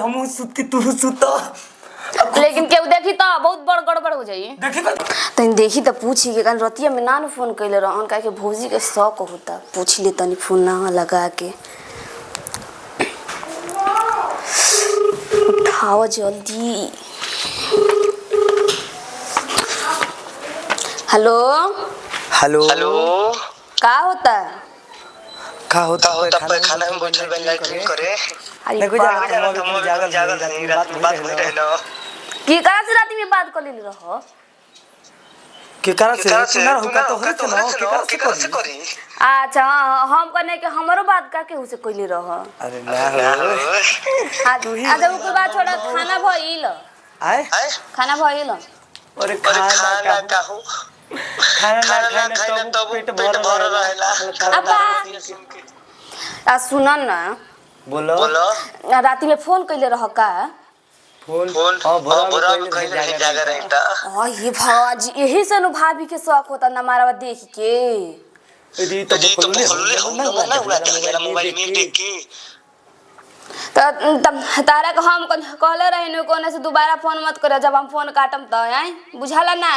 हम सुत के तू सुत लेकिन केहू देखी तो बहुत बड़ गड़बड़ हो जाई। देखी तनी देखी तो पूछी के कान रतिया में ना फोन कइले रहन काहे के भौजी के शौक होता। पूछ ले तनी फोन ना लगा के उठाओ जल्दी। हेलो हेलो का होता खाना में बैठल बन लाइटिंग करे। अरे जागल नहीं रात में बात नहीं रहलो की करा से रात में बात कर ले रहो के करा से ना होगा तो के करा से करी। अच्छा हम कने के हमरो बात का के उसे कइले रह। अरे ना हो आज वो के बाद छोड़ा खाना भइल आए खाना भइल। अरे खाना का हो खाना ना खाए तब पेट भर रहेला। आ सुनन ना बोलो राती में फोन कइले रह का फोन भरा में कइले जागा रहता। आ ये भाजी यही से नु भाभी के शौक होता ना मारवा देख के। यदि तो बोले हम ना उड़ा मेरा मोबाइल में देख के तारा के हम कहले रही कोने से दोबारा फोन मत करे जब हम फोन काटम त आई बुझाला ना।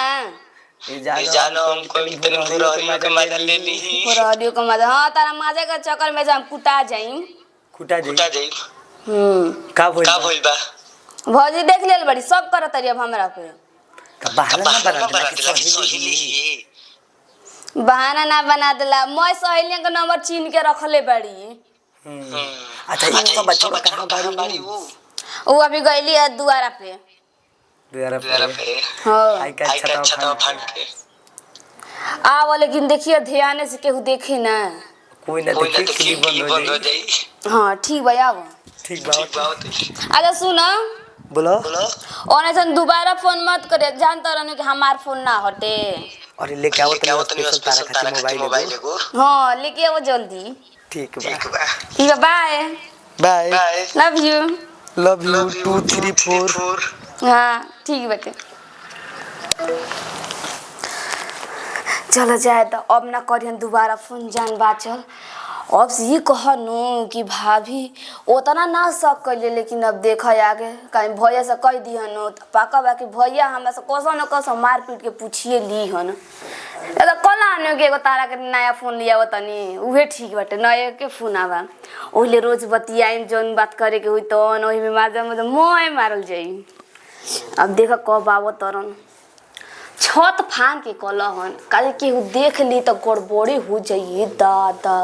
ये जानो हम कोई इतने बुराइयों के मजा ले ली बुराइयों के मजा। हां तारा मजा के चक्कर में हम कुटा जाई का भइल बा भौजी देख लेल बड़ी सब करत रही अब हमरा पे बहाना ना बना देला कि सहेली बहाना ना बना देला। मैं सहेलियन के नंबर चीन के रखले बड़ी। अच्छा ये सब बच्चों का कहां बारी वो अभी गईली है दुआरा पे हां आई का छता फाड़ के आ लेकिन देखिए ध्यान से केहू देखे ना कोई ना देखे क्लिप बंद हो जाई। हां ठीक बा आओ ठीक बा अच्छा सुन बोलो ओने सन दोबारा फोन मत करे जानता रहनु कि हमार फोन ना हटे। अरे लेके आओ तनी स्पेशल तारा खातिर मोबाइल एगो। हां लेके आओ जल्दी। ठीक बा ठीक है बाय लव यू 2 3 4 हां ठीक बाटे चलो जाए तो अब ना करियन दोबारा फोन जान बाचल। अब से ये कहनु कि भाभी उतना ना शक कइले लेकिन अब देखा आगे कहीं भैया से कह दिहन पाका बाकी भैया हमरा से कसो मार पीट के पूछिए ली हन। ए कल आने के एगो तारा के नया फोन लिया तनी उहे ठीक बाटे नया के फोन आवा ओहिले रोज बतियाई जौन बात करे के हुई तो ओही में माजा मोय मारल जाई। अब देखा कब आवो तरन छत फान के कलहन काहे केहू देख ली तो गड़बड़ी हो जाइए दादा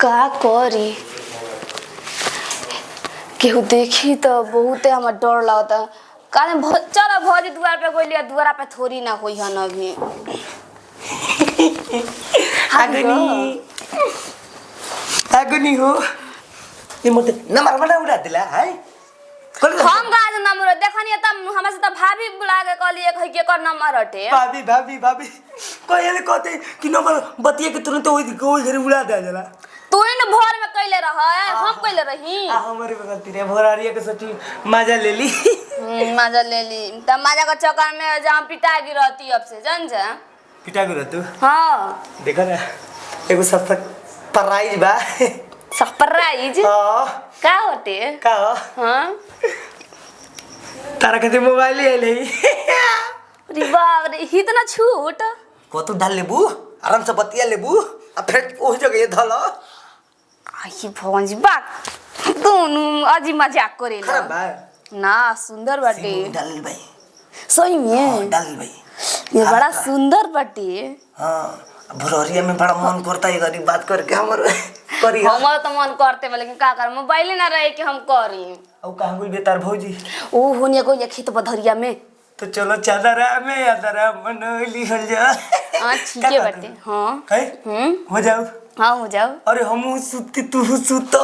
का करी। केहू देखी तो बहुते हमार डर लगता काहे चलो भौजी दुआर पे गइली दुआरा पे थोड़ी ना होई हन अभी आगनी हो ये मत नंबर बना उड़ा दिला है हम गाज नंबर देखनी त हमरा से त भाभी बुला के कहली एक है के कर नंबर हटे भाभी कहले कहते कि नंबर बतिया के तुरंत ओई घर उड़ा दे जाला। तू ही न भोर में कइले रह हम कइले रही हमारे गलती रे भोरारिया के सठी मजा ले ली मजा ले ली त मजा के चक्कर में जहां पिटा गिरती अब से जान जा पिटा गिर तू। हां देखा ना एगो सब प्राइज बा सरप्राइज हां का होते का हां तारा के मोबाइल ले ले अरे बाप रे इतना छूट कतो डाल लेबू आराम से बतिया लेबू आ फिर ओही जगह धल आई भौजी बा दोनों अजी मजाक करे खराब बा ना सुंदर बाटे डाल भाई सही में डाल भाई ये बड़ा सुंदर बाटे। हां भोरिया में बड़ा मन करता है गरीब बात करके हमर करी हमर तो मन करते लेकिन का कर मोबाइल ना रहे कि हम करी औ कहां गई बेतार भौजी ओ होने को खेत बधरिया में तो चलो चादरा में यादरा मनोली हो जा। हां ठीक है बाटे हां है हो जाओ हां हो जाओ। अरे हम सुत के तू सुत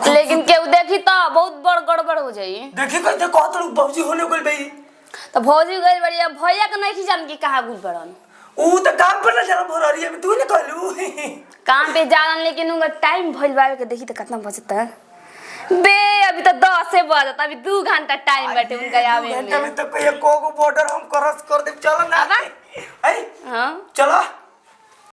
लेकिन केहू देखी तो बहुत बड़ गड़बड़ हो जाई। देखी कहते कहत लोग भौजी होने गइल भाई तो भौजी गइल बढ़िया भैया के नहीं जान की कहां गुल बड़न ऊ तो काम पर ना चला भोरिया में तू ने कहलू काम पे जालन लेकिन उनका टाइम भइल बावे के देखी तो कितना बजता बे अभी तो 10 बजता अभी 2 घंटा टाइम बाटे उनका आवे में। 2 घंटा में तो कोई को बॉर्डर हम क्रॉस कर दे चलो ना अब है हां चलो